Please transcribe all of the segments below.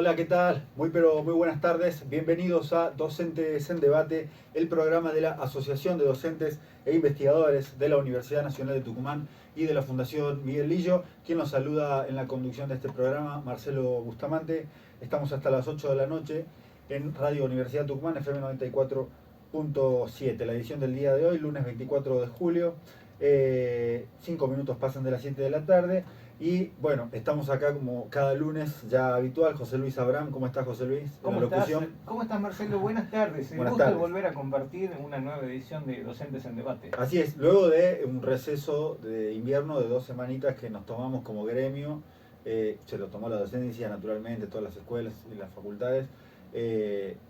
Hola, ¿qué tal? Pero muy buenas tardes. Bienvenidos a Docentes en Debate, el programa de la Asociación de Docentes e Investigadores de la Universidad Nacional de Tucumán y de la Fundación Miguel Lillo. Quien nos saluda en la conducción de este programa, Marcelo Bustamante. Estamos hasta las 8 de la noche en Radio Universidad Tucumán, FM 94.7. La edición del día de hoy, lunes 24 de julio. 5 minutos pasan de las 7 de la tarde. Y bueno, estamos acá como cada lunes ya habitual. José Luis Abraham, ¿cómo estás, José Luis? En la locución. ¿Cómo estás, Marcelo? Buenas tardes. El Buenas gusto de tardes. volver a compartir una nueva edición de Docentes en Debate. Así es, luego de un receso de invierno de 2 semanitas que nos tomamos como gremio, se lo tomó la docencia naturalmente, todas las escuelas y las facultades,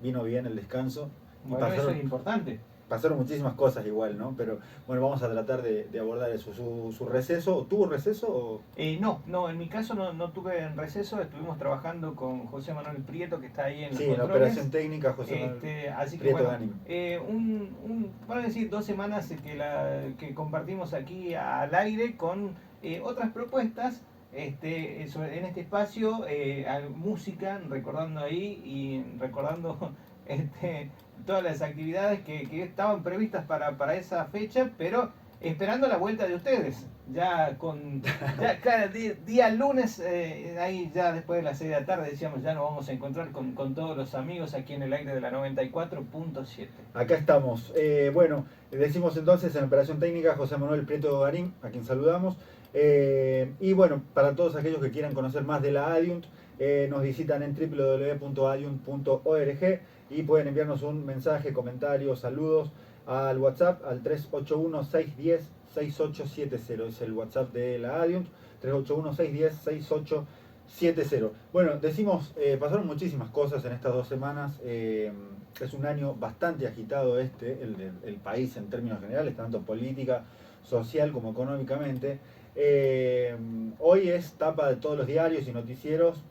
vino bien el descanso. Y Bueno, eso es importante. pasaron muchísimas cosas igual, ¿no? Pero bueno, vamos a tratar de abordar eso. ¿Su receso? ¿Tuvo receso? O? No, en mi caso no tuve receso. Estuvimos trabajando con José Manuel Prieto, que está ahí en los Sí, en la controles. operación técnica, José Manuel Así que Prieto bueno, Ganim. van a decir 2 semanas que compartimos aquí al aire con otras propuestas. En este espacio, música, recordando ahí y recordando todas las actividades que estaban previstas para esa fecha, pero esperando la vuelta de ustedes. Claro, día lunes, ahí ya después de las 6 de la tarde, decíamos, ya nos vamos a encontrar con todos los amigos aquí en el aire de la 94.7. Acá estamos. Bueno, decimos entonces en operación técnica José Manuel Prieto Garín, a quien saludamos. Y bueno, para todos aquellos que quieran conocer más de la Adiunt, nos visitan en www.adiunt.org y pueden enviarnos un mensaje, comentarios, saludos al WhatsApp al 381-610-6870. Es el WhatsApp de la Adiunt, 381-610-6870. Bueno, decimos, pasaron muchísimas cosas en estas 2 semanas. Es un año bastante agitado el país en términos generales, tanto política, social como económicamente. Hoy es tapa de todos los diarios y noticieros.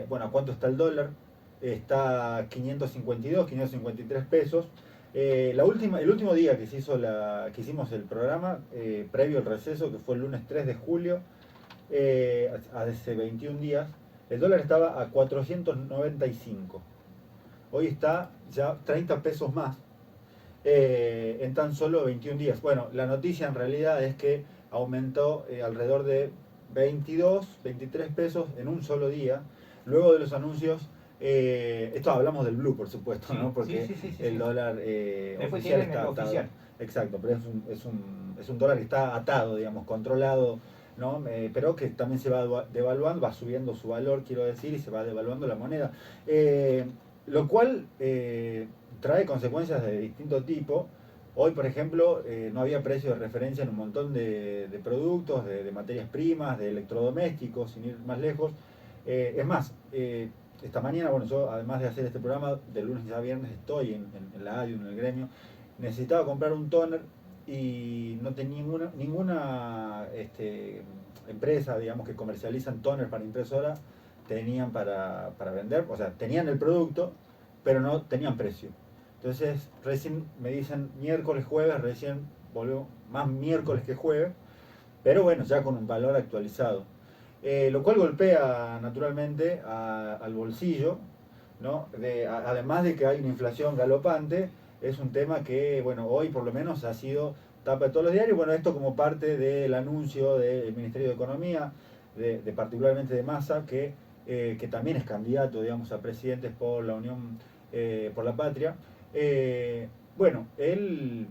Bueno, ¿a cuánto está el dólar? Está 552, 553 pesos. El último día que que hicimos el programa, previo al receso, que fue el lunes 3 de julio, hace 21 días, el dólar estaba a 495. Hoy está ya 30 pesos más en tan solo 21 días. Bueno, la noticia en realidad es que aumentó alrededor de 22, 23 pesos en un solo día, luego de los anuncios. Esto hablamos del blue, por supuesto, Sí, ¿no? Porque sí. el dólar Después oficial tienen está el atado. oficial. Exacto, pero es un dólar que está atado, digamos, controlado, ¿no? Pero que también se va devaluando, va subiendo su valor, quiero decir, y se va devaluando la moneda. Lo cual trae consecuencias de distinto tipo. Hoy, por ejemplo, no había precio de referencia en un montón de productos, de materias primas, de electrodomésticos, sin ir más lejos. Es más, esta mañana, bueno, yo además de hacer este programa, de lunes a viernes estoy en la ADIO, en el gremio, necesitaba comprar un toner y no tenía ninguna empresa, digamos, que comercializan toners para impresora, tenían para vender, o sea, tenían el producto, pero no tenían precio. Entonces, recién me dicen miércoles, jueves, recién volvió más miércoles que jueves, pero bueno, ya con un valor actualizado. Lo cual golpea naturalmente al bolsillo, ¿no? Además de que hay una inflación galopante, es un tema que, bueno, hoy por lo menos ha sido tapa de todos los diarios. Bueno, esto como parte del anuncio del Ministerio de Economía, particularmente de Massa, que también es candidato, digamos, a presidentes por la Unión por la Patria. Bueno, él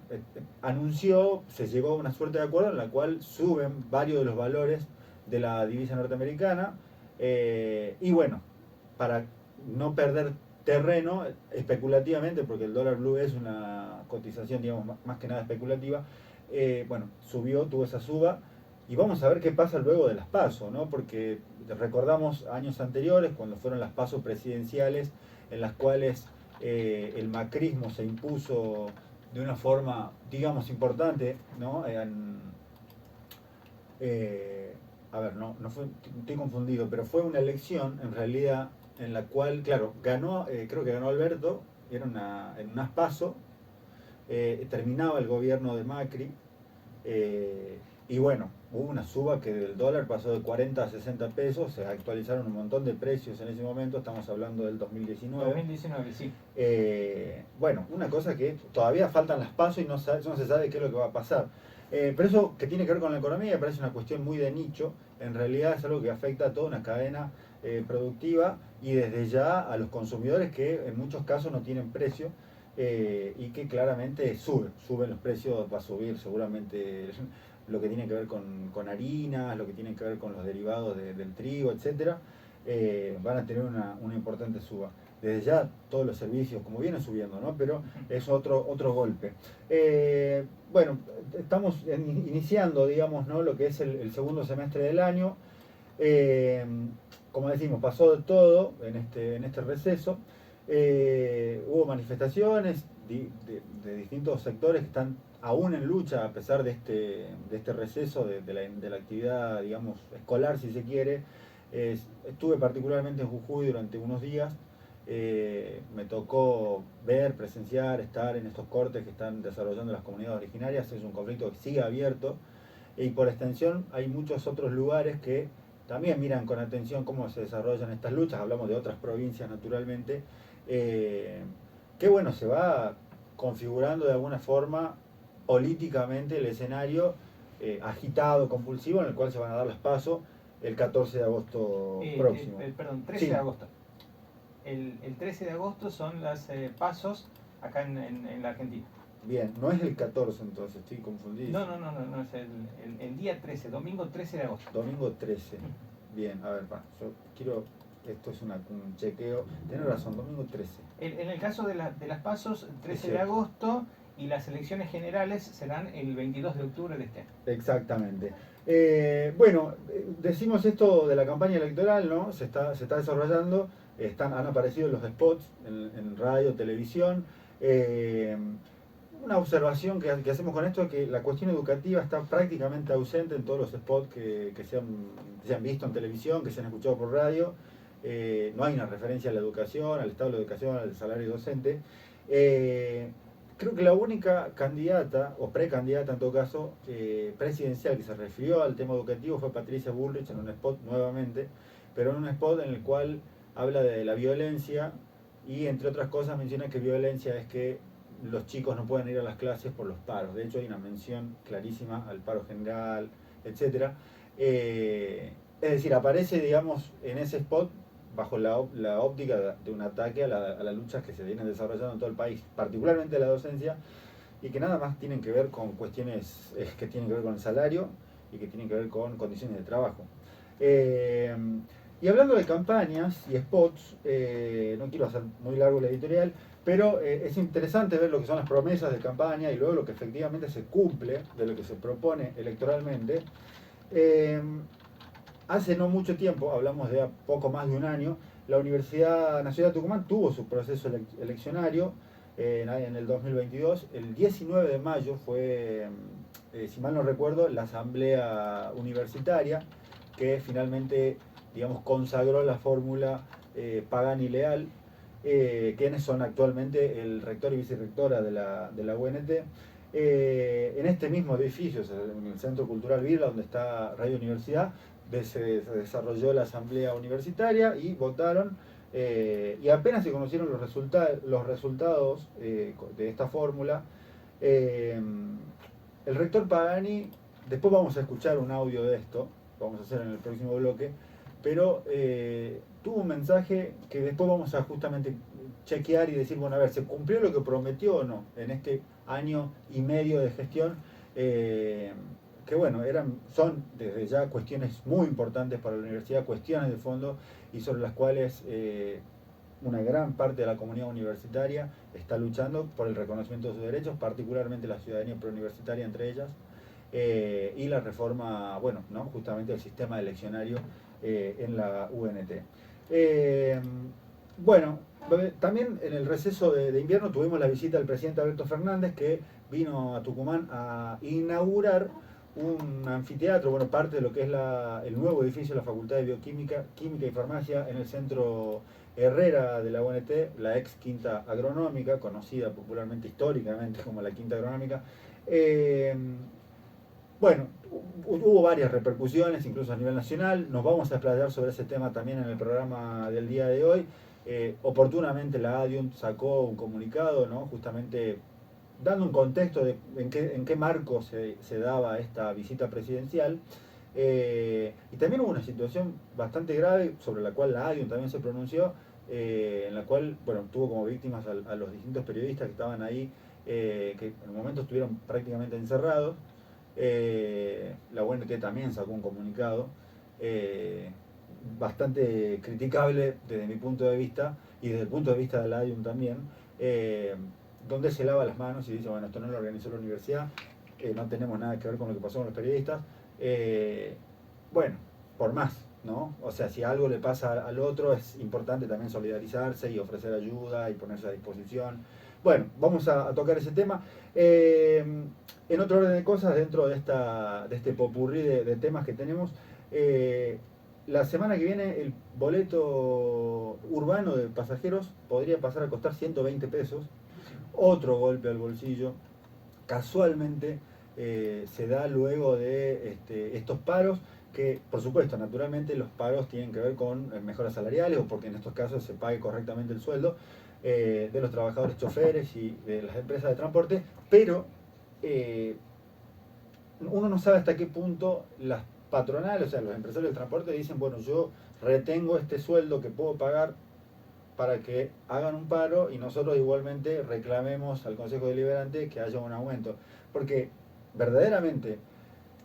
anunció, se llegó a una suerte de acuerdo en la cual suben varios de los valores de la divisa norteamericana. Y bueno, para no perder terreno especulativamente, porque el dólar blue es una cotización, digamos, más que nada especulativa, bueno, tuvo esa suba. Y vamos a ver qué pasa luego de las PASO, ¿no? Porque recordamos años anteriores, cuando fueron las PASO presidenciales, en las cuales el macrismo se impuso de una forma, digamos, importante, ¿no? A ver, no fue, estoy confundido, pero fue una elección en realidad en la cual, claro, ganó, creo que ganó Alberto, era en unas PASO, terminaba el gobierno de Macri, Y bueno, hubo una suba que el dólar pasó de 40 a 60 pesos, se actualizaron un montón de precios en ese momento, estamos hablando del 2019. 2019, sí. Bueno, una cosa que todavía faltan las pasos y no se sabe qué es lo que va a pasar. Pero eso que tiene que ver con la economía me parece una cuestión muy de nicho, en realidad es algo que afecta a toda una cadena productiva y desde ya a los consumidores que en muchos casos no tienen precio y que claramente suben los precios, va a subir seguramente lo que tiene que ver con harinas, lo que tiene que ver con los derivados del trigo, etcétera, van a tener una importante suba. Desde ya todos los servicios, como vienen subiendo, ¿no? Pero es otro golpe. Bueno, estamos iniciando, digamos, ¿no? Lo que es el segundo semestre del año. Eh, como decimos, pasó de todo en este receso. Hubo manifestaciones de distintos sectores que están aún en lucha a pesar de este receso de la actividad, digamos, escolar, si se quiere. Estuve particularmente en Jujuy durante unos días. Me tocó ver, presenciar, estar en estos cortes que están desarrollando las comunidades originarias. Es un conflicto que sigue abierto y por extensión hay muchos otros lugares que también miran con atención cómo se desarrollan estas luchas. Hablamos de otras provincias naturalmente, que bueno, se va configurando de alguna forma políticamente el escenario agitado, compulsivo, en el cual se van a dar los pasos el 14 de agosto próximo. Perdón, 13 Sí. de agosto. El 13 de agosto son las pasos acá en la Argentina. Bien, no es el 14 entonces, estoy confundido. No, es el día 13, domingo 13 de agosto. Domingo 13. Bien, a ver, yo quiero, esto es un chequeo, tienes razón, domingo 13. En el caso de las pasos, 13 de agosto, y las elecciones generales serán el 22 de octubre de este año. Exactamente. Bueno, decimos esto de la campaña electoral, ¿no? Se está desarrollando, han aparecido los spots en radio, televisión. Una observación que hacemos con esto es que la cuestión educativa está prácticamente ausente en todos los spots que se han visto en televisión, que se han escuchado por radio. No hay una referencia a la educación, al estado de la educación, al salario docente. Creo que la única candidata, o precandidata en todo caso, presidencial que se refirió al tema educativo fue Patricia Bullrich en un spot nuevamente, pero en un spot en el cual habla de la violencia y entre otras cosas menciona que violencia es que los chicos no pueden ir a las clases por los paros. De hecho hay una mención clarísima al paro general, etc. Es decir, aparece, digamos, en ese spot bajo la óptica de un ataque a las luchas que se vienen desarrollando en todo el país, particularmente la docencia, y que nada más tienen que ver con cuestiones que tienen que ver con el salario y que tienen que ver con condiciones de trabajo. Y hablando de campañas y spots, no quiero hacer muy largo la editorial, pero es interesante ver lo que son las promesas de campaña y luego lo que efectivamente se cumple de lo que se propone electoralmente. Hace no mucho tiempo, hablamos de poco más de un año, la Universidad Nacional de Tucumán tuvo su proceso eleccionario en el 2022. El 19 de mayo fue, si mal no recuerdo, la asamblea universitaria que finalmente, digamos, consagró la fórmula Pagani-Leal, quienes son actualmente el rector y vicerrectora de la UNT. En este mismo edificio, en el Centro Cultural Virla, donde está Radio Universidad, se desarrolló la asamblea universitaria y votaron, y apenas se conocieron los resultados de esta fórmula. El rector Pagani, después vamos a escuchar un audio de esto, vamos a hacer en el próximo bloque, pero tuvo un mensaje que después vamos a justamente chequear y decir, bueno, a ver, ¿se cumplió lo que prometió o no en este año y medio de gestión? Que bueno, son desde ya cuestiones muy importantes para la universidad, cuestiones de fondo y sobre las cuales una gran parte de la comunidad universitaria está luchando por el reconocimiento de sus derechos, particularmente la ciudadanía preuniversitaria entre ellas, y la reforma, bueno, ¿no? Justamente el sistema eleccionario en la UNT. Bueno, también en el receso de invierno tuvimos la visita del presidente Alberto Fernández, que vino a Tucumán a inaugurar un anfiteatro, bueno, parte de lo que es el nuevo edificio de la Facultad de Bioquímica, Química y Farmacia en el centro Herrera de la UNT, la ex Quinta Agronómica, conocida popularmente históricamente como la Quinta Agronómica. Bueno, hubo varias repercusiones, incluso a nivel nacional. Nos vamos a explayar sobre ese tema también en el programa del día de hoy. Oportunamente la ADIUNT sacó un comunicado, ¿no? Justamente dando un contexto de en qué marco se daba esta visita presidencial. Y también hubo una situación bastante grave sobre la cual la ADIUNT también se pronunció, en la cual, bueno, tuvo como víctimas a los distintos periodistas que estaban ahí, que en el momento estuvieron prácticamente encerrados. La UNT también sacó un comunicado bastante criticable desde mi punto de vista y desde el punto de vista de la ADIUM también, donde se lava las manos y dice, bueno, esto no lo organizó la universidad, no tenemos nada que ver con lo que pasó con los periodistas. Bueno, por más, ¿no? O sea, si algo le pasa al otro, es importante también solidarizarse y ofrecer ayuda y ponerse a disposición. Bueno, vamos a tocar ese tema. En otro orden de cosas, dentro de este popurrí de temas que tenemos, la semana que viene el boleto urbano de pasajeros podría pasar a costar 120 pesos. Otro golpe al bolsillo. Casualmente se da luego de estos paros, que por supuesto, naturalmente los paros tienen que ver con mejoras salariales o porque en estos casos se pague correctamente el sueldo de los trabajadores choferes y de las empresas de transporte, pero uno no sabe hasta qué punto las patronales, o sea, los empresarios del transporte dicen, bueno, yo retengo este sueldo que puedo pagar para que hagan un paro y nosotros igualmente reclamemos al Consejo Deliberante que haya un aumento. Porque verdaderamente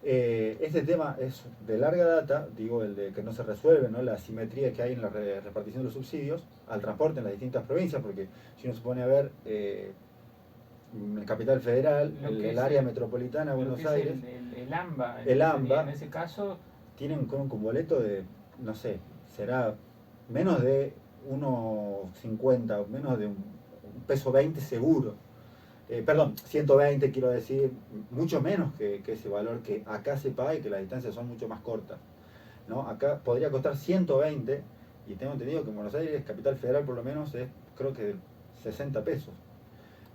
este tema es de larga data, digo, el de que no se resuelve, ¿no? La asimetría que hay en la repartición de los subsidios al transporte en las distintas provincias, porque si uno se pone a ver en Capital Federal, el área metropolitana de Buenos Aires, el AMBA, el AMBA, en ese caso, tienen con un boleto de, no sé, será menos de 1,50, menos de un peso 20 seguro. Perdón, 120 quiero decir, mucho menos que ese valor que acá se paga y que las distancias son mucho más cortas, ¿no? Acá podría costar 120 y tengo entendido que en Buenos Aires, Capital Federal por lo menos, es creo que 60 pesos.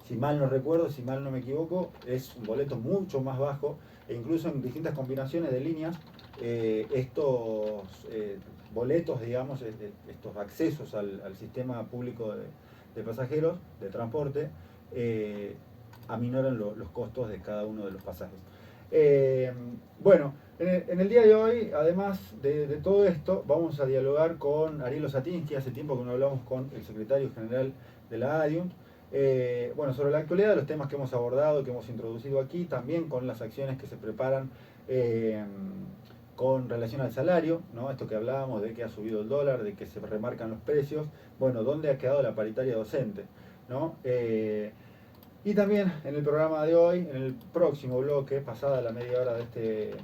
Si mal no recuerdo, si mal no me equivoco, es un boleto mucho más bajo e incluso en distintas combinaciones de líneas, estos boletos, digamos, estos accesos al sistema público de pasajeros, de transporte, aminoran los costos de cada uno de los pasajes. Bueno, en el día de hoy, además de todo esto, vamos a dialogar con Ariel Osatinsky. Hace tiempo que no hablamos con el secretario general de la ADIUNT. Bueno, sobre la actualidad de los temas que hemos abordado, que hemos introducido aquí, también con las acciones que se preparan con relación al salario, ¿no? Esto que hablábamos de que ha subido el dólar, de que se remarcan los precios. Bueno, ¿dónde ha quedado la paritaria docente? ¿No? Y también en el programa de hoy, en el próximo bloque, pasada la media hora de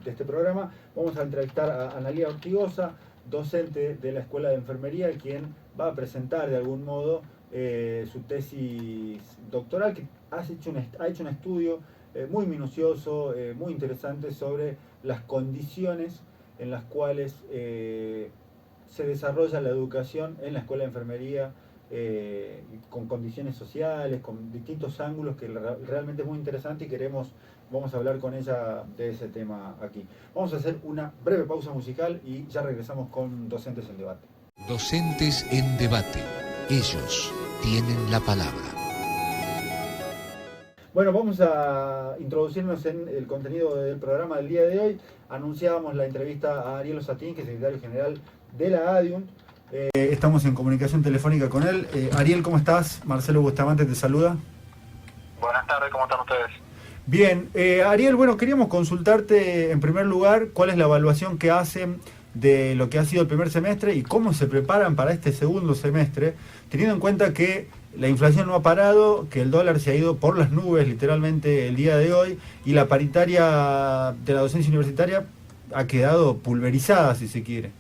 este programa, vamos a entrevistar a Analía Ortigosa, docente de la Escuela de Enfermería, quien va a presentar de algún modo su tesis doctoral, que ha hecho un estudio muy minucioso, muy interesante sobre las condiciones en las cuales se desarrolla la educación en la Escuela de Enfermería, con condiciones sociales, con distintos ángulos, que realmente es muy interesante y vamos a hablar con ella de ese tema aquí. Vamos a hacer una breve pausa musical y ya regresamos con Docentes en Debate. Docentes en Debate. Ellos tienen la palabra. Bueno, vamos a introducirnos en el contenido del programa del día de hoy. Anunciábamos la entrevista a Ariel Osatinsky, que es secretario general de la ADIUNT. Estamos en comunicación telefónica con él. Ariel, ¿cómo estás? Marcelo Bustamante te saluda. Buenas tardes, ¿cómo están ustedes? Bien, Ariel, bueno, queríamos consultarte en primer lugar cuál es la evaluación que hacen de lo que ha sido el primer semestre y cómo se preparan para este segundo semestre, teniendo en cuenta que la inflación no ha parado, que el dólar se ha ido por las nubes literalmente el día de hoy y la paritaria de la docencia universitaria ha quedado pulverizada, si se quiere.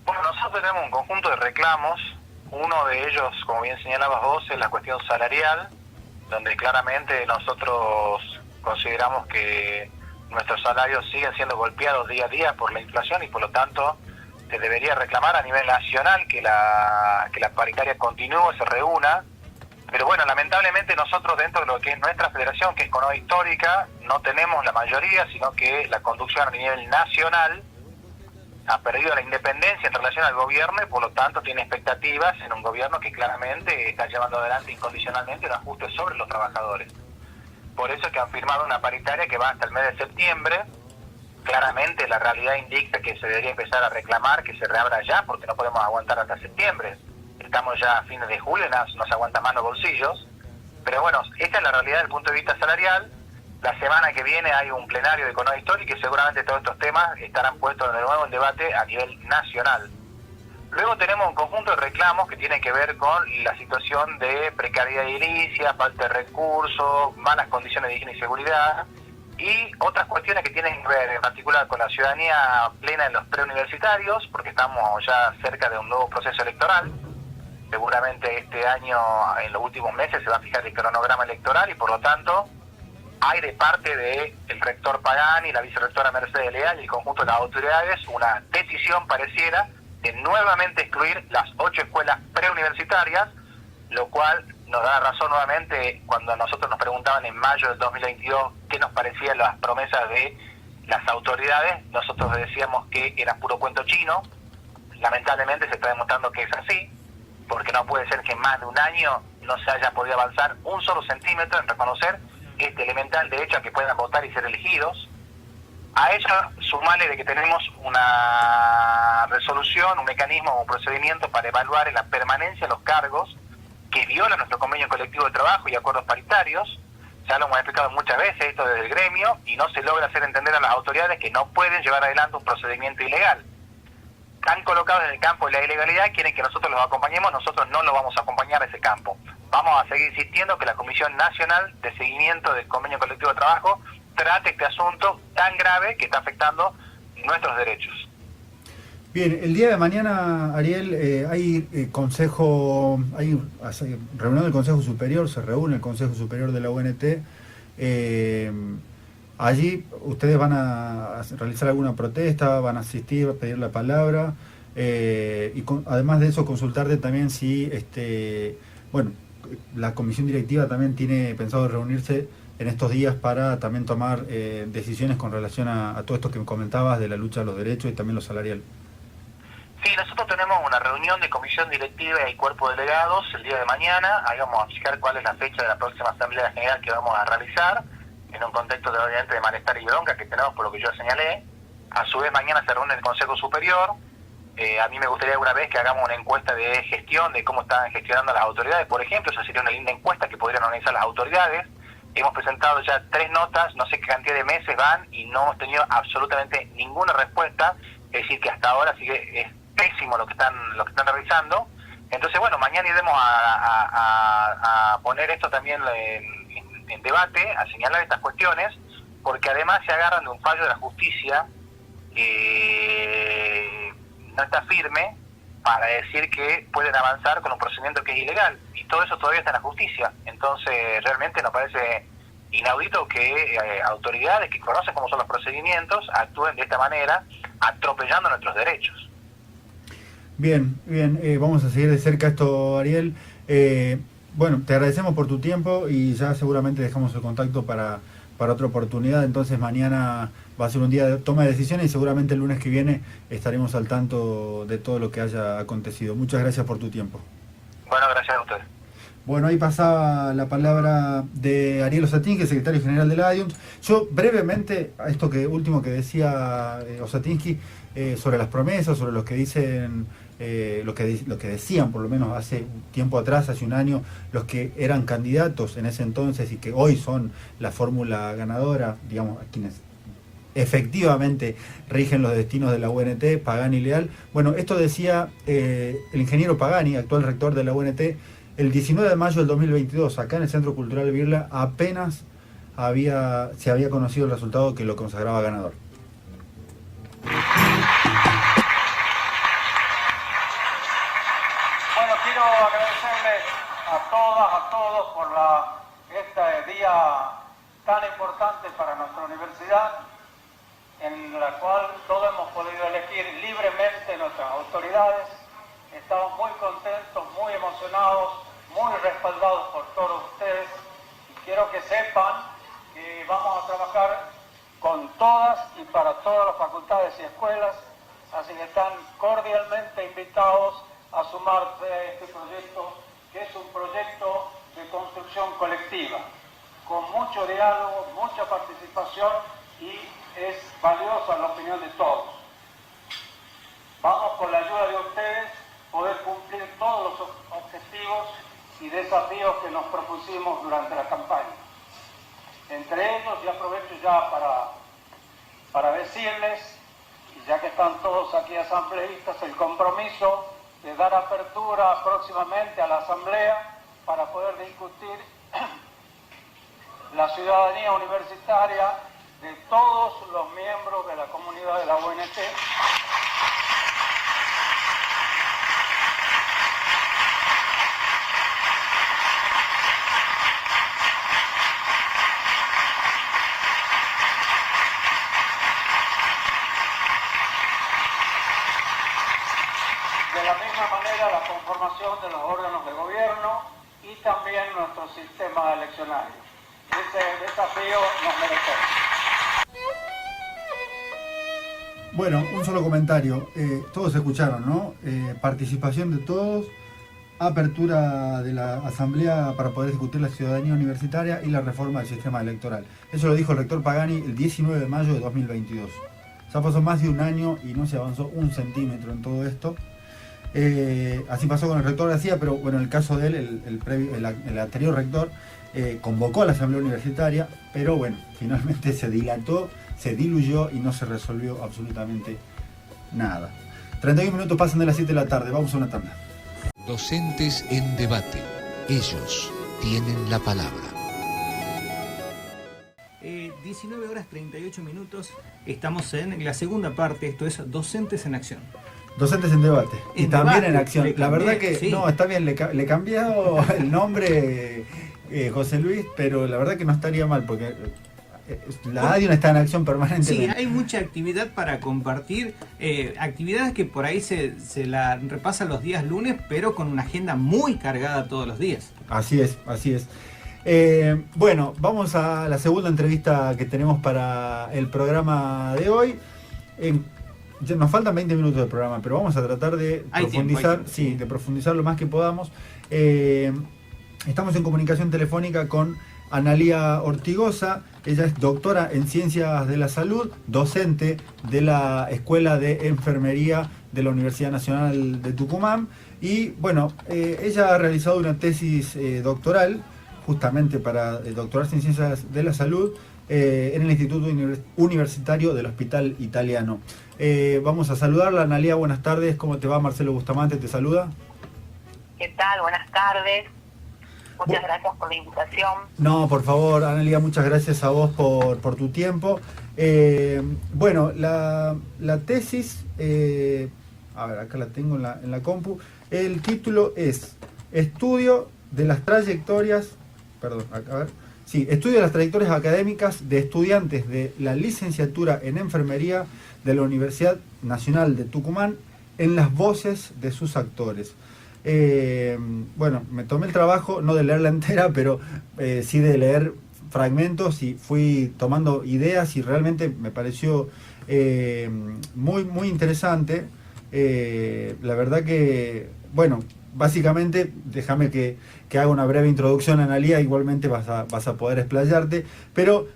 Bueno, nosotros tenemos un conjunto de reclamos. Uno de ellos, como bien señalabas vos, es la cuestión salarial, donde claramente nosotros consideramos que nuestros salarios siguen siendo golpeados día a día por la inflación y por lo tanto se debería reclamar a nivel nacional que la paritaria continúe, se reúna Pero bueno, lamentablemente nosotros dentro de lo que es nuestra federación, que es CONODE Histórica, no tenemos la mayoría, sino que la conducción a nivel nacional ha perdido la independencia en relación al gobierno y por lo tanto tiene expectativas en un gobierno que claramente está llevando adelante incondicionalmente los ajustes sobre los trabajadores. Por eso es que han firmado una paritaria que va hasta el mes de septiembre. Claramente la realidad indica que se debería empezar a reclamar que se reabra ya, porque no podemos aguantar hasta septiembre. Estamos ya a fines de julio, nos aguanta más los bolsillos. Pero bueno, esta es la realidad desde el punto de vista salarial. La semana que viene hay un plenario de CONODE Histórica y seguramente todos estos temas estarán puestos de nuevo en debate a nivel nacional. Luego tenemos un conjunto de reclamos que tienen que ver con la situación de precariedad edilicia, falta de recursos, malas condiciones de higiene y seguridad y otras cuestiones que tienen que ver en particular con la ciudadanía plena en los preuniversitarios, porque estamos ya cerca de un nuevo proceso electoral. Seguramente este año, en los últimos meses, se va a fijar el cronograma electoral y por lo tanto hay de parte del rector Pagani, la vicerrectora Mercedes Leal y el conjunto de las autoridades una decisión pareciera de nuevamente excluir las 8 escuelas preuniversitarias, lo cual nos da razón nuevamente cuando a nosotros nos preguntaban en mayo del 2022 qué nos parecían las promesas de las autoridades. Nosotros decíamos que era puro cuento chino. Lamentablemente se está demostrando que es así, porque no puede ser que en más de un año no se haya podido avanzar un solo centímetro en reconocer este elemental derecho a que puedan votar y ser elegidos. A ello sumarle de que tenemos una resolución, un mecanismo, un procedimiento para evaluar la permanencia de los cargos que viola nuestro convenio colectivo de trabajo y acuerdos paritarios. Ya lo hemos explicado muchas veces esto desde el gremio y no se logra hacer entender a las autoridades que no pueden llevar adelante un procedimiento ilegal. Están colocados en el campo de la ilegalidad, quieren que nosotros los acompañemos, nosotros no los vamos a acompañar a ese campo. Vamos a seguir insistiendo que la Comisión Nacional de Seguimiento del Convenio Colectivo de Trabajo trate este asunto tan grave que está afectando nuestros derechos. Bien, el día de mañana, Ariel, hay reunión del Consejo Superior, se reúne el Consejo Superior de la UNT. Allí ustedes van a realizar alguna protesta, van a asistir, a pedir la palabra, además de eso consultarte también si, la comisión directiva también tiene pensado reunirse en estos días para también tomar decisiones con relación a todo esto que me comentabas de la lucha de los derechos y también lo salarial. Sí, nosotros tenemos una reunión de comisión directiva y cuerpo de delegados el día de mañana. Ahí vamos a fijar cuál es la fecha de la próxima Asamblea General que vamos a realizar, en un contexto de obviamente de malestar y bronca que tenemos por lo que yo señalé. A su vez mañana se reúne el Consejo Superior. A mí me gustaría alguna vez que hagamos una encuesta de gestión, de cómo están gestionando las autoridades, por ejemplo. Esa sería una linda encuesta que podrían organizar las autoridades. Hemos presentado ya 3 notas, no sé qué cantidad de meses van y no hemos tenido absolutamente ninguna respuesta. Es decir, que hasta ahora sigue es pésimo lo que están realizando. Entonces, bueno, mañana iremos a poner esto también en debate, a señalar estas cuestiones, porque además se agarran de un fallo de la justicia que no está firme para decir que pueden avanzar con un procedimiento que es ilegal, y todo eso todavía está en la justicia. Entonces realmente nos parece inaudito que autoridades que conocen cómo son los procedimientos actúen de esta manera, atropellando nuestros derechos. Bien, vamos a seguir de cerca esto, Ariel. Bueno, te agradecemos por tu tiempo y ya seguramente dejamos el contacto para otra oportunidad. Entonces mañana va a ser un día de toma de decisiones y seguramente el lunes que viene estaremos al tanto de todo lo que haya acontecido. Muchas gracias por tu tiempo. Bueno, gracias a ustedes. Bueno, ahí pasaba la palabra de Ariel Osatinsky, secretario general de la ADIUNS. Yo brevemente, a esto último que decía Osatinsky, sobre las promesas, sobre lo que dicen, lo que decían por lo menos hace tiempo atrás, hace un año, los que eran candidatos en ese entonces y que hoy son la fórmula ganadora, digamos, a quienes efectivamente rigen los destinos de la UNT, Pagani y Leal. Bueno, esto decía el ingeniero Pagani, actual rector de la UNT, el 19 de mayo del 2022, acá en el Centro Cultural Birla, apenas se había conocido el resultado que lo consagraba ganador. Bueno, quiero agradecerles a todas, a todos por este día tan importante para nuestra universidad, en la cual todos hemos podido elegir libremente nuestras autoridades. Estamos muy contentos, muy emocionados muy respaldados por todos ustedes. Y quiero que sepan que vamos a trabajar con todas y para todas las facultades y escuelas, así que están cordialmente invitados a sumarse a este proyecto, que es un proyecto de construcción colectiva, con mucho diálogo, mucha participación y es valiosa la opinión de todos. Vamos con la ayuda de ustedes poder cumplir todos los objetivos y desafíos que nos propusimos durante la campaña. Entre ellos, y aprovecho ya para decirles, y ya que están todos aquí asambleístas, el compromiso de dar apertura próximamente a la asamblea para poder discutir la ciudadanía universitaria de todos los miembros de la comunidad de la UNT. De la misma manera, la conformación de los órganos de gobierno y también nuestro sistema eleccionario. Ese desafío nos merecemos. Bueno, un solo comentario. Todos escucharon, ¿no? Participación de todos, apertura de la asamblea para poder discutir la ciudadanía universitaria y la reforma del sistema electoral. Eso lo dijo el rector Pagani el 19 de mayo de 2022. Ya pasó más de un año y no se avanzó un centímetro en todo esto. Así pasó con el rector García, pero bueno, en el caso de él, el anterior rector convocó a la asamblea universitaria, pero bueno, finalmente se dilató, se diluyó y no se resolvió absolutamente nada. 31 minutos pasan de las 7 de la tarde, vamos a una tanda. Docentes en debate. Ellos tienen la palabra. 19 horas 38 minutos, estamos en la segunda parte, esto es Docentes en Acción. Docentes en debate. Y En también debate, en acción. le La cambié, verdad que, sí. no, está bien, le he cambiado el nombre José Luis, pero la verdad que no estaría mal, porque la ADIUN está en acción Sí, permanentemente. hay mucha actividad para compartir, actividades que por ahí se la repasan los días lunes, pero con una agenda muy cargada todos los días. Así es, así es. Bueno, vamos a la segunda entrevista que tenemos para el programa de hoy. Ya nos faltan 20 minutos de programa, pero vamos a tratar de Hay profundizar, tiempo. sí, de profundizar lo más que podamos. Estamos en comunicación telefónica con Analía Ortigosa. Ella es doctora en Ciencias de la Salud, docente de la Escuela de Enfermería de la Universidad Nacional de Tucumán. Y bueno, ella ha realizado una tesis doctoral justamente para doctorarse en Ciencias de la Salud en el Instituto Universitario del Hospital Italiano. Vamos a saludarla. Analía, buenas tardes. ¿Cómo te va? Marcelo Bustamante te saluda. ¿Qué tal? Buenas tardes. Muchas gracias por la invitación. No, por favor, Analía, muchas gracias a vos por tu tiempo. Bueno, la tesis, a ver, acá la tengo en la compu. El título es Estudio de las trayectorias, Estudio de las trayectorias académicas de estudiantes de la licenciatura en enfermería de la Universidad Nacional de Tucumán en las voces de sus actores. Bueno, me tomé el trabajo, no de leerla entera, pero sí de leer fragmentos y fui tomando ideas y realmente me pareció muy, muy interesante. La verdad que, bueno, básicamente, déjame que haga una breve introducción, Analía, igualmente vas a poder explayarte, pero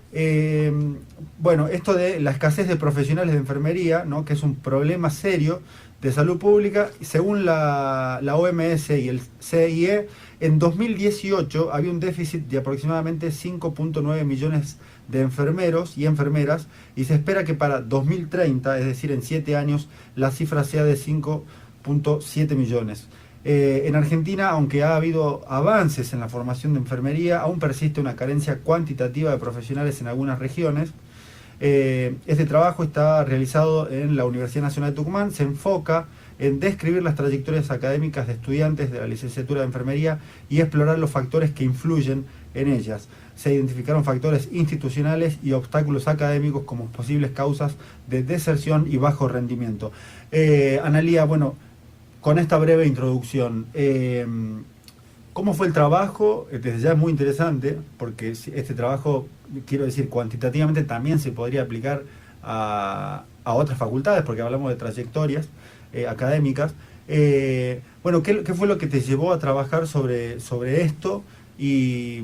bueno, esto de la escasez de profesionales de enfermería, ¿no?, que es un problema serio de salud pública, según la OMS y el CIE, en 2018 había un déficit de aproximadamente 5.9 millones de enfermeros y enfermeras, y se espera que para 2030, es decir, en 7 años, la cifra sea de 5.7 millones. En Argentina, aunque ha habido avances en la formación de enfermería, aún persiste una carencia cuantitativa de profesionales en algunas regiones. Este trabajo está realizado en la Universidad Nacional de Tucumán, se enfoca en describir las trayectorias académicas de estudiantes de la licenciatura de enfermería y explorar los factores que influyen en ellas. Se identificaron factores institucionales y obstáculos académicos como posibles causas de deserción y bajo rendimiento. Analía, bueno, con esta breve introducción, ¿Cómo fue el trabajo? Desde ya es muy interesante, porque este trabajo, quiero decir, cuantitativamente también se podría aplicar a otras facultades, porque hablamos de trayectorias académicas. Bueno, ¿qué fue lo que te llevó a trabajar sobre esto? Y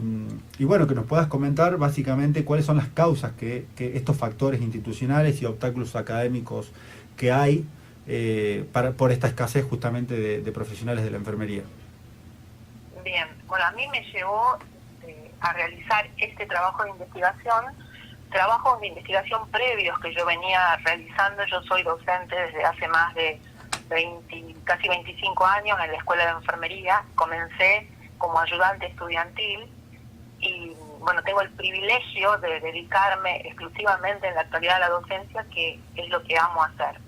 bueno, que nos puedas comentar básicamente cuáles son las causas que estos factores institucionales y obstáculos académicos que hay por esta escasez justamente de profesionales de la enfermería. Bien, bueno, a mí me llevó a realizar este trabajo de investigación, trabajos de investigación previos que yo venía realizando. Yo soy docente desde hace más de casi 25 años en la Escuela de Enfermería. Comencé como ayudante estudiantil y, bueno, tengo el privilegio de dedicarme exclusivamente en la actualidad a la docencia, que es lo que amo hacer.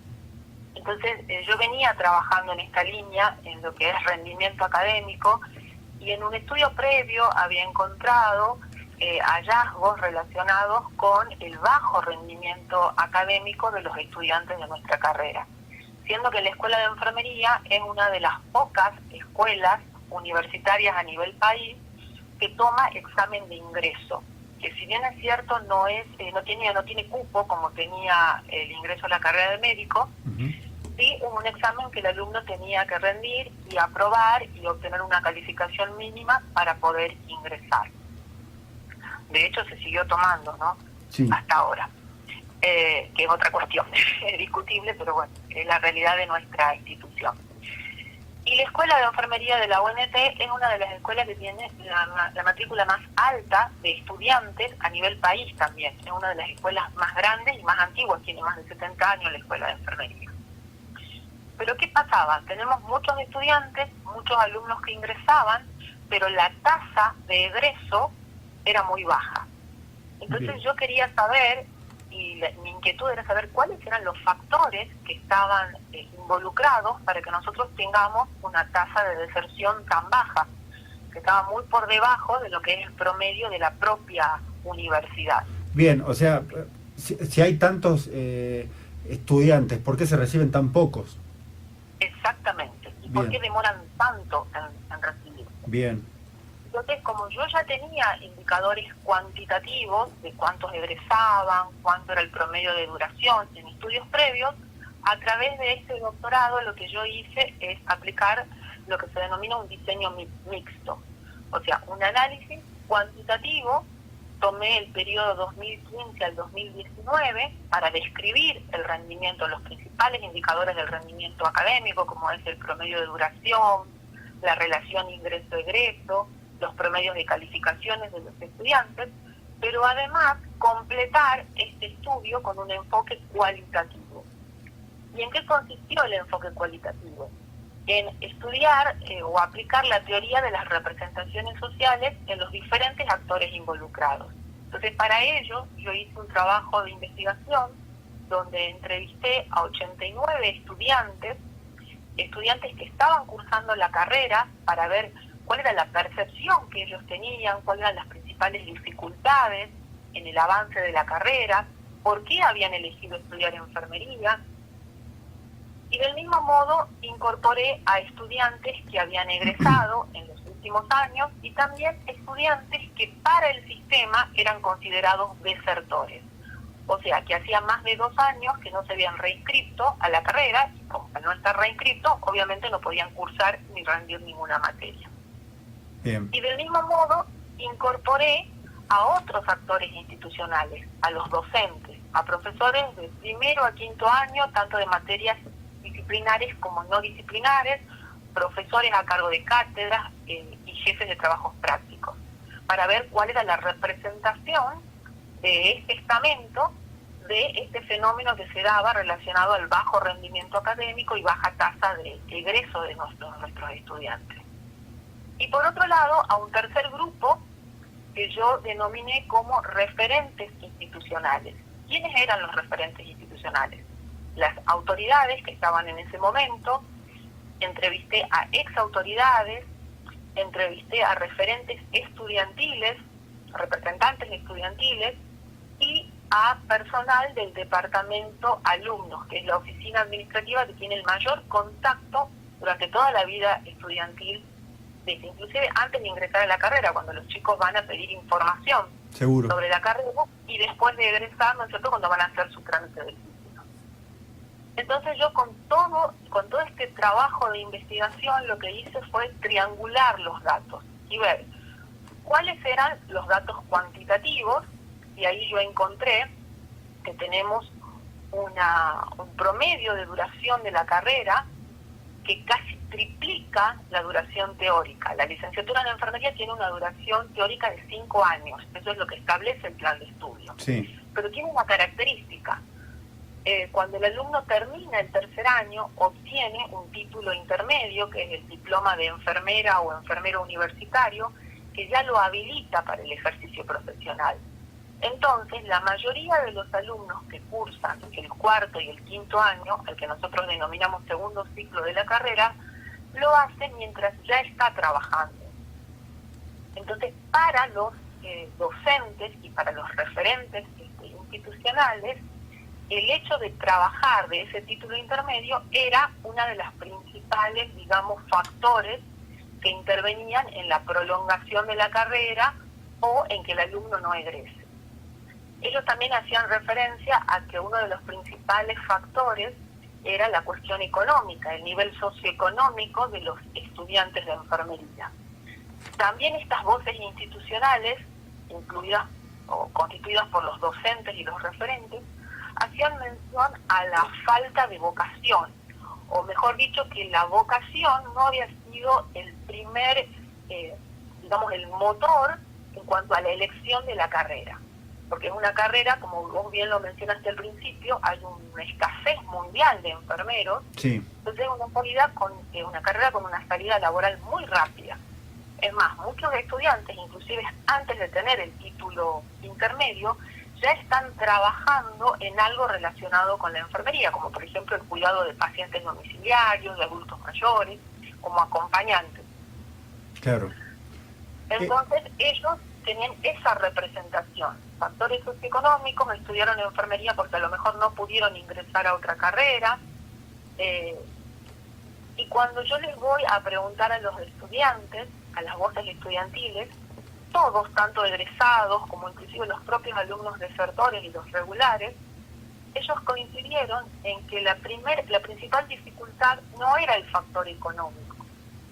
Entonces, yo venía trabajando en esta línea, en lo que es rendimiento académico, y en un estudio previo había encontrado hallazgos relacionados con el bajo rendimiento académico de los estudiantes de nuestra carrera, siendo que la Escuela de Enfermería es una de las pocas escuelas universitarias a nivel país que toma examen de ingreso, que si bien es cierto no tiene cupo como tenía el ingreso a la carrera de médico. Sí, es un examen que el alumno tenía que rendir y aprobar y obtener una calificación mínima para poder ingresar. De hecho, se siguió tomando, ¿no? Sí. Hasta ahora, que es otra cuestión, es discutible, pero bueno, es la realidad de nuestra institución. Y la Escuela de Enfermería de la UNT es una de las escuelas que tiene la matrícula más alta de estudiantes a nivel país también. Es una de las escuelas más grandes y más antiguas, tiene más de 70 años la Escuela de Enfermería. Pero ¿qué pasaba? Tenemos muchos estudiantes, muchos alumnos que ingresaban, pero la tasa de egreso era muy baja. Entonces yo quería saber, y mi inquietud era saber cuáles eran los factores que estaban involucrados para que nosotros tengamos una tasa de deserción tan baja, que estaba muy por debajo de lo que es el promedio de la propia universidad. Bien, o sea, si hay tantos estudiantes, ¿por qué se reciben tan pocos? Exactamente. ¿Y Bien. por qué demoran tanto en recibir? Bien. Entonces, como yo ya tenía indicadores cuantitativos de cuántos egresaban, cuánto era el promedio de duración en estudios previos, a través de este doctorado lo que yo hice es aplicar lo que se denomina un diseño mixto. O sea, un análisis cuantitativo. Tomé el periodo 2015 al 2019 para describir el rendimiento, los principales indicadores del rendimiento académico, como es el promedio de duración, la relación ingreso-egreso, los promedios de calificaciones de los estudiantes, pero además completar este estudio con un enfoque cualitativo. ¿Y en qué consistió el enfoque cualitativo? En estudiar o aplicar la teoría de las representaciones sociales en los diferentes actores involucrados. Entonces, para ello, yo hice un trabajo de investigación donde entrevisté a 89 estudiantes que estaban cursando la carrera, para ver cuál era la percepción que ellos tenían, cuáles eran las principales dificultades en el avance de la carrera, por qué habían elegido estudiar enfermería. Y del mismo modo incorporé a estudiantes que habían egresado en los últimos años y también estudiantes que para el sistema eran considerados desertores. O sea, que hacía más de 2 años que no se habían reinscrito a la carrera, y como al no estar reinscrito, obviamente no podían cursar ni rendir ninguna materia. Bien. Y del mismo modo incorporé a otros actores institucionales, a los docentes, a profesores de primero a quinto año, tanto de materias disciplinares como no disciplinares, profesores a cargo de cátedras y jefes de trabajos prácticos, para ver cuál era la representación de este estamento de este fenómeno que se daba relacionado al bajo rendimiento académico y baja tasa de egreso de nuestros estudiantes. Y por otro lado, a un tercer grupo que yo denominé como referentes institucionales. ¿Quiénes eran los referentes institucionales? Las autoridades que estaban en ese momento. Entrevisté a exautoridades, entrevisté a referentes estudiantiles, representantes estudiantiles y a personal del departamento alumnos, que es la oficina administrativa que tiene el mayor contacto durante toda la vida estudiantil inclusive antes de ingresar a la carrera, cuando los chicos van a pedir información Seguro. sobre la carrera, y después de egresar, ¿no es cierto?, cuando van a hacer su trámite del título. Entonces yo con todo este trabajo de investigación lo que hice fue triangular los datos y ver cuáles eran los datos cuantitativos, y ahí yo encontré que tenemos un promedio de duración de la carrera que casi triplica la duración teórica. La licenciatura en enfermería tiene una duración teórica de 5 años, eso es lo que establece el plan de estudio. Sí. Pero tiene una característica. Cuando el alumno termina el tercer año, obtiene un título intermedio, que es el diploma de enfermera o enfermero universitario, que ya lo habilita para el ejercicio profesional. Entonces, la mayoría de los alumnos que cursan el cuarto y el quinto año, al que nosotros denominamos segundo ciclo de la carrera, lo hacen mientras ya está trabajando. Entonces, para los docentes y para los referentes institucionales, el hecho de trabajar de ese título intermedio era una de las principales, digamos, factores que intervenían en la prolongación de la carrera o en que el alumno no egrese. Ellos también hacían referencia a que uno de los principales factores era la cuestión económica, el nivel socioeconómico de los estudiantes de enfermería. También estas voces institucionales, incluidas o constituidas por los docentes y los referentes, hacían mención a la falta de vocación, o mejor dicho, que la vocación no había sido el primer, digamos, el motor en cuanto a la elección de la carrera. Porque es una carrera, como vos bien lo mencionaste al principio, hay una escasez mundial de enfermeros, Sí. entonces es una carrera con una salida laboral muy rápida. Es más, muchos estudiantes, inclusive antes de tener el título intermedio, ya están trabajando en algo relacionado con la enfermería, como por ejemplo el cuidado de pacientes domiciliarios, de adultos mayores, como acompañantes. Claro. Entonces ellos tenían esa representación. Factores socioeconómicos, estudiaron enfermería porque a lo mejor no pudieron ingresar a otra carrera. Y cuando yo les voy a preguntar a los estudiantes, a las voces estudiantiles, todos, tanto egresados como inclusive los propios alumnos desertores y los regulares, ellos coincidieron en que la principal dificultad no era el factor económico,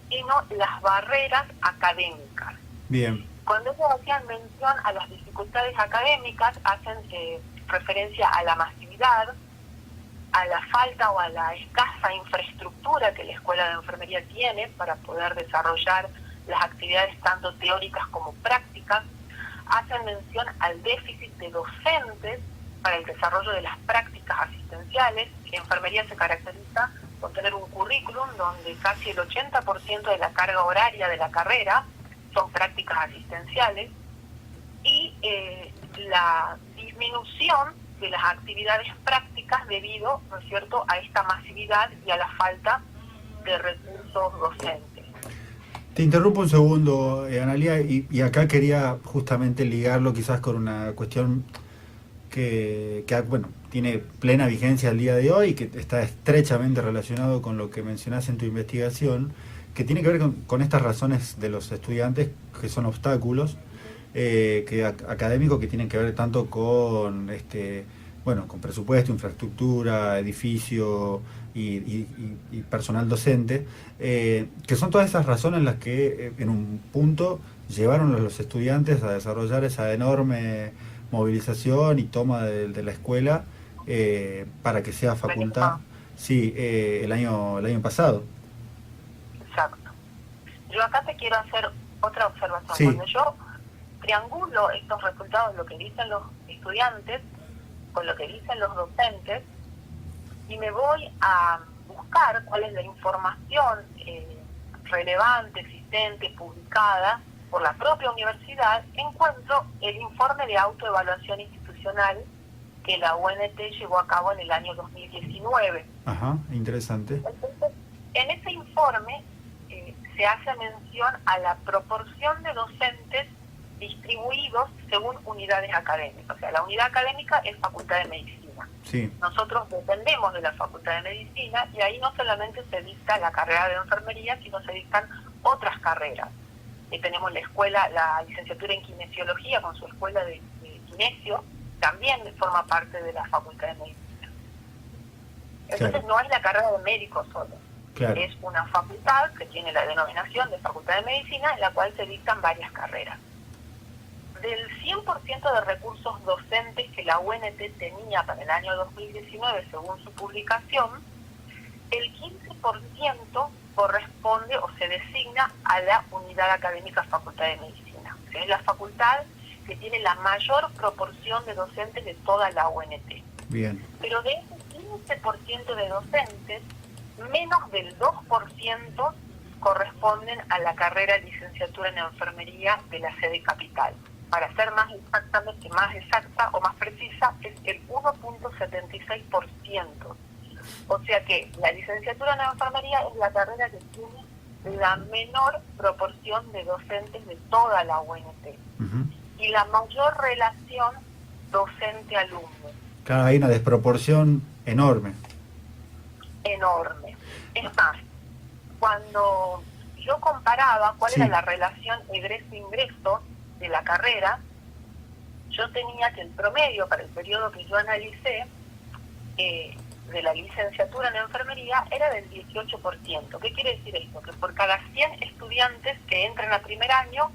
sino las barreras académicas. Bien. Cuando ellos hacían mención a las dificultades académicas, hacen referencia a la masividad, a la falta o a la escasa infraestructura que la Escuela de Enfermería tiene para poder desarrollar las actividades tanto teóricas como prácticas. Hacen mención al déficit de docentes para el desarrollo de las prácticas asistenciales. La enfermería se caracteriza por tener un currículum donde casi el 80% de la carga horaria de la carrera son prácticas asistenciales, y la disminución de las actividades prácticas debido, ¿no es cierto?, a esta masividad y a la falta de recursos docentes. Te interrumpo un segundo, Analía, y acá quería justamente ligarlo quizás con una cuestión que bueno, tiene plena vigencia al día de hoy y que está estrechamente relacionado con lo que mencionás en tu investigación, que tiene que ver con estas razones de los estudiantes que son obstáculos académicos, que tienen que ver tanto con con presupuesto, infraestructura, edificio y personal docente, que son todas esas razones las que en un punto llevaron a los estudiantes a desarrollar esa enorme movilización y toma de la escuela para que sea facultad. Sí, el año pasado. Exacto. Yo acá te quiero hacer otra observación. Sí. Cuando yo triangulo estos resultados, lo que dicen los estudiantes con lo que dicen los docentes, y me voy a buscar cuál es la información relevante, existente, publicada por la propia universidad, encuentro el informe de autoevaluación institucional que la UNT llevó a cabo en el año 2019. Ajá, interesante. Entonces, en ese informe se hace mención a la proporción de docentes distribuidos según unidades académicas. O sea, la unidad académica es Facultad de Medicina. Sí. Nosotros dependemos de la Facultad de Medicina y ahí no solamente se dicta la carrera de enfermería, sino se dictan otras carreras. Tenemos la licenciatura en kinesiología con su escuela de kinesio, también forma parte de la Facultad de Medicina. Entonces Claro. no es la carrera de médico solo, Claro. es una facultad que tiene la denominación de Facultad de Medicina en la cual se dictan varias carreras. Del 100% de recursos docentes que la UNT tenía para el año 2019, según su publicación, el 15% corresponde o se designa a la unidad académica Facultad de Medicina. O sea, es la facultad que tiene la mayor proporción de docentes de toda la UNT. Bien. Pero de ese 15% de docentes, menos del 2% corresponden a la carrera de licenciatura en enfermería de la sede capital. Para ser más exacta o más precisa, es el 1.76%. O sea que la licenciatura en enfermería es la carrera que tiene la menor proporción de docentes de toda la UNT Ujú. y la mayor relación docente-alumno. Claro, hay una desproporción enorme. Enorme. Es más, cuando yo comparaba cuál Sí. era la relación egreso-ingreso de la carrera, yo tenía que el promedio para el periodo que yo analicé de la licenciatura en enfermería era del 18%. ¿Qué quiere decir esto? Que por cada 100 estudiantes que entran a primer año,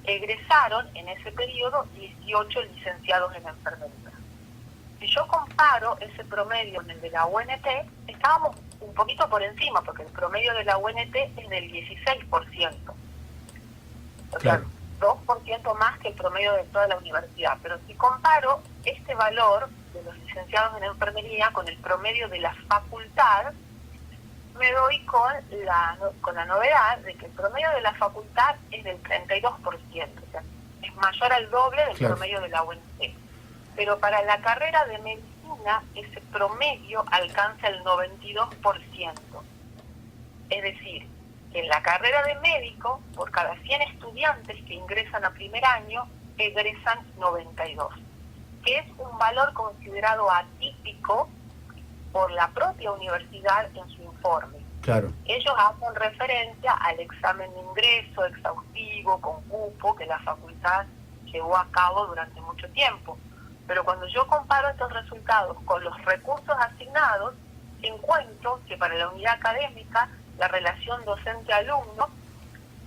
egresaron en ese periodo 18 licenciados en enfermería. Si yo comparo ese promedio con el de la UNT, estábamos un poquito por encima, porque el promedio de la UNT es del 16%. O sea, Claro. 2% más que el promedio de toda la universidad. Pero si comparo este valor de los licenciados en enfermería con el promedio de la facultad, me doy con la novedad de que el promedio de la facultad es del 32%, o sea, es mayor al doble del Claro. promedio de la UNT. Pero para la carrera de medicina, ese promedio alcanza el 92%. Es decir, que en la carrera de médico, por cada 100 estudiantes que ingresan a primer año, egresan 92, que es un valor considerado atípico por la propia universidad en su informe. Claro. Ellos hacen referencia al examen de ingreso exhaustivo con cupo que la facultad llevó a cabo durante mucho tiempo. Pero cuando yo comparo estos resultados con los recursos asignados, encuentro que para la unidad académica, la relación docente-alumno,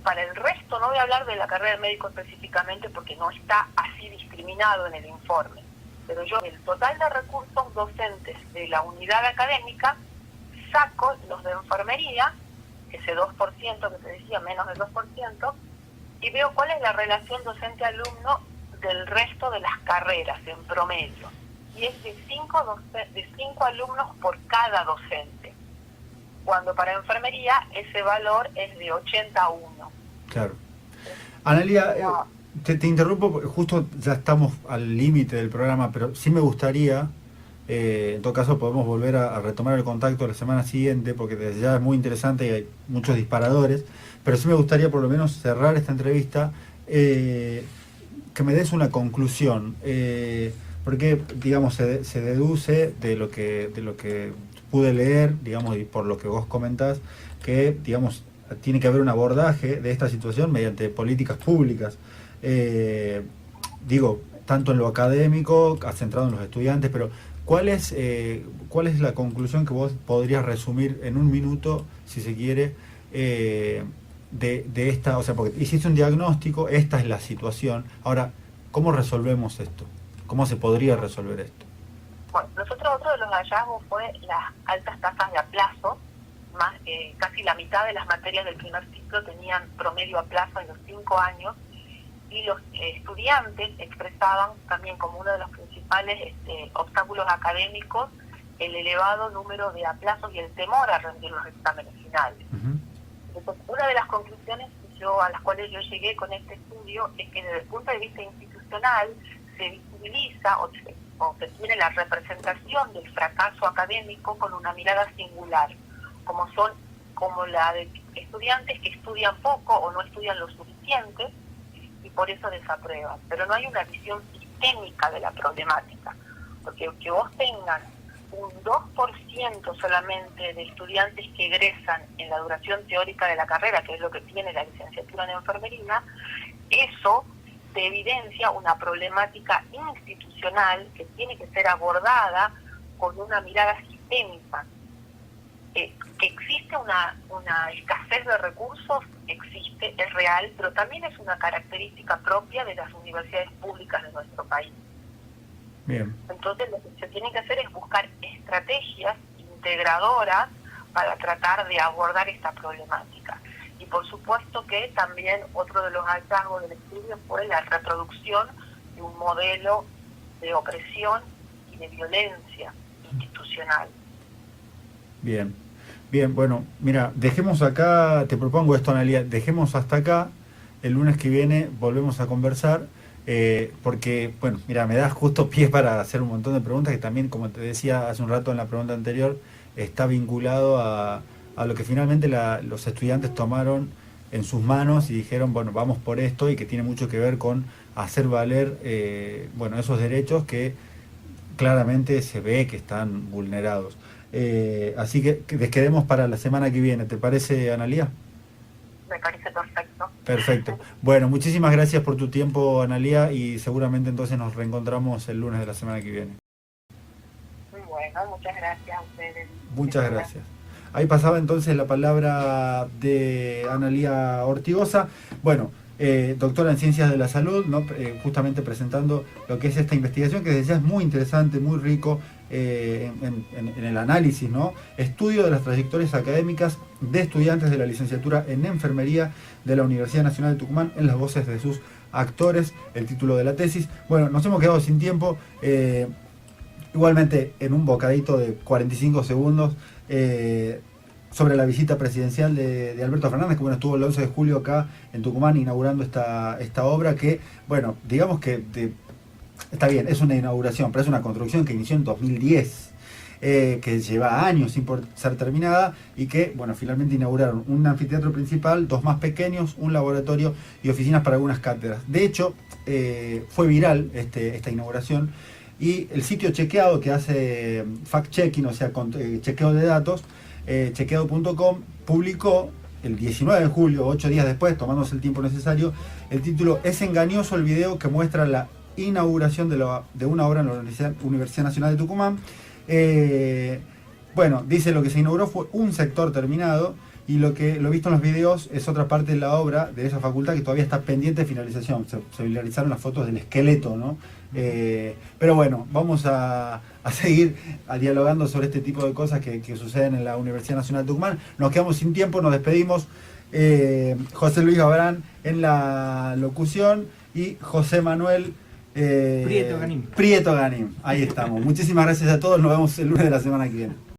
para el resto, no voy a hablar de la carrera de médico específicamente porque no está así discriminado en el informe, pero yo el total de recursos docentes de la unidad académica saco los de enfermería, ese 2% que te decía, menos del 2%, y veo cuál es la relación docente-alumno del resto de las carreras en promedio. Y es de 5 alumnos por cada docente. Cuando para enfermería ese valor es de 80 a 1. Claro. Analia, te interrumpo, porque justo ya estamos al límite del programa, pero sí me gustaría, en todo caso podemos volver a retomar el contacto la semana siguiente, porque desde ya es muy interesante y hay muchos disparadores, pero sí me gustaría por lo menos cerrar esta entrevista, que me des una conclusión, porque digamos se deduce de lo que pude leer, digamos, y por lo que vos comentás, que digamos tiene que haber un abordaje de esta situación mediante políticas públicas, digo, tanto en lo académico, centrado en los estudiantes, pero ¿cuál es la conclusión que vos podrías resumir en un minuto, si se quiere, de esta, o sea, porque hiciste un diagnóstico, esta es la situación, ahora, ¿cómo resolvemos esto? ¿Cómo se podría resolver esto? Bueno, nosotros otro de los hallazgos fue las altas tasas de aplazo, más casi la mitad de las materias del primer ciclo tenían promedio aplazo en los 5 años, y los estudiantes expresaban también como uno de los principales obstáculos académicos el elevado número de aplazos y el temor a rendir los exámenes finales. Uh-huh. Entonces, una de las conclusiones a las cuales yo llegué con este estudio es que desde el punto de vista institucional se visibiliza o se tiene la representación del fracaso académico con una mirada singular, como la de estudiantes que estudian poco o no estudian lo suficiente y por eso desaprueban. Pero no hay una visión sistémica de la problemática, porque que vos tengas un 2% solamente de estudiantes que egresan en la duración teórica de la carrera, que es lo que tiene la licenciatura en enfermería, eso te evidencia una problemática institucional que tiene que ser abordada con una mirada sistémica. Que existe una escasez de recursos, existe, es real, pero también es una característica propia de las universidades públicas de nuestro país. Bien. Entonces lo que se tiene que hacer es buscar estrategias integradoras para tratar de abordar esta problemática. Y por supuesto que también otro de los hallazgos del estudio fue la reproducción de un modelo de opresión y de violencia institucional. Bien, bien, bueno, mira, dejemos acá, te propongo esto, Analía, dejemos hasta acá, el lunes que viene volvemos a conversar, porque, bueno, mira, me das justo pie para hacer un montón de preguntas que también, como te decía hace un rato en la pregunta anterior, está vinculado a lo que finalmente los estudiantes tomaron en sus manos y dijeron, bueno, vamos por esto, y que tiene mucho que ver con hacer valer, bueno, esos derechos que claramente se ve que están vulnerados. Así que les quedemos para la semana que viene, ¿te parece, Analía? Me parece perfecto. Perfecto. Bueno, muchísimas gracias por tu tiempo, Analía, y seguramente entonces nos reencontramos el lunes de la semana que viene. Bueno, muchas gracias a ustedes. Muchas gracias. Ahí pasaba entonces la palabra de Analía Ortigosa. Bueno, doctora en Ciencias de la Salud, ¿no? Justamente presentando lo que es esta investigación, que desde ya es muy interesante, muy rico en el análisis, ¿no? Estudio de las trayectorias académicas de estudiantes de la licenciatura en enfermería de la Universidad Nacional de Tucumán en las voces de sus actores, el título de la tesis. Bueno, nos hemos quedado sin tiempo, igualmente en un bocadito de 45 segundos, sobre la visita presidencial de Alberto Fernández, que bueno, estuvo el 11 de julio acá en Tucumán inaugurando esta obra que, bueno, digamos que está bien, es una inauguración, pero es una construcción que inició en 2010, que lleva años sin ser terminada, y que, bueno, finalmente inauguraron un anfiteatro principal, 2 más pequeños, un laboratorio y oficinas para algunas cátedras. De hecho, fue viral esta inauguración, y el sitio chequeado que hace fact-checking, o sea, chequeo de datos, chequeado.com, publicó el 19 de julio, 8 días después, tomándose el tiempo necesario, el título "Es engañoso el video que muestra la inauguración de una obra en la Universidad Nacional de Tucumán". Bueno, dice lo que se inauguró fue un sector terminado, y lo visto en los videos es otra parte de la obra de esa facultad que todavía está pendiente de finalización. Se viralizaron las fotos del esqueleto, ¿no? Pero bueno, vamos a seguir dialogando sobre este tipo de cosas que suceden en la Universidad Nacional de Tucumán. Nos quedamos sin tiempo, nos despedimos. José Luis Abrán en la locución y José Manuel Prieto Ganim. Ahí estamos. Muchísimas gracias a todos, nos vemos el lunes de la semana que viene.